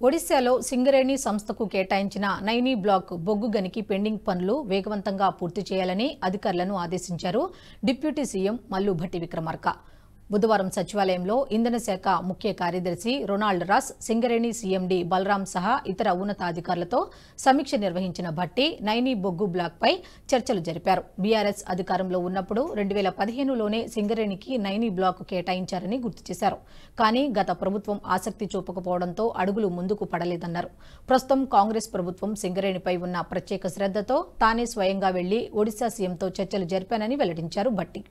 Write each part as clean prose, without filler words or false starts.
ఒడిశాలో సింగరేణి సంస్థకు కేటాయించిన నైనీ బ్లాక్ బొగ్గు గనికి పెండింగ్ పనులు వేగవంతంగా పూర్తి చేయాలని అధికారులను ఆదేశించారు డిప్యూటీ సీఎం మల్లు భట్టి విక్రమార్క. బుధవారం సచివాలయంలో ఇంధన శాఖ ముఖ్య కార్యదర్శి Ronald Ross, Singareni CMD Balaram సహా ఇతర ఉన్నతాధికారులతో సమీక్ష నిర్వహించిన భట్టి నైనీ బొగ్గు బ్లాక్పై చర్చలు జరిపారు. బీఆర్ఎస్ అధికారంలో ఉన్నప్పుడు 2015లోనే సింగరేణికి నైనీ బ్లాక్ కేటాయించారని గుర్తు చేశారు. కానీ గత ప్రభుత్వం ఆసక్తి చూపకపోవడంతో అడుగులు ముందుకు పడలేదన్నారు. ప్రస్తుతం కాంగ్రెస్ ప్రభుత్వం సింగరేణిపై ఉన్న ప్రత్యేక శ్రద్ధతో తానే స్వయంగా వెళ్లి ఒడిశా సీఎంతో చర్చలు జరిపానని వెల్లడించారు భట్టి.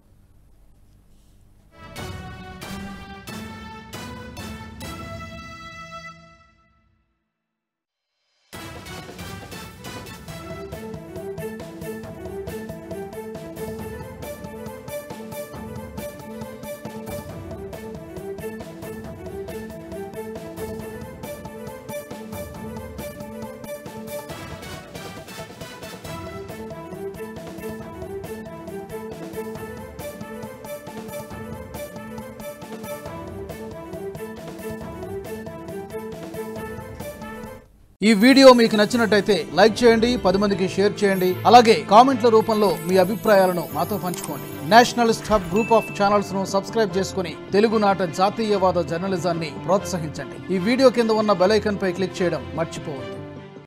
ఈ వీడియో మీకు నచ్చినట్టయితే లైక్ చేయండి, 10 మందికి షేర్ చేయండి. అలాగే కామెంట్ల రూపంలో మీ అభిప్రాయాలను మాతో పంచుకోండి. Nationalist hub group of channels ను సబ్స్క్రైబ్ చేసుకుని తెలుగునాట జాతీయవాద జర్నలిజాన్ని ప్రోత్సహించండి. ఈ వీడియో కింద ఉన్న బెల్ ఐకాన్ పై క్లిక్ చేయడం మర్చిపోవద్దు.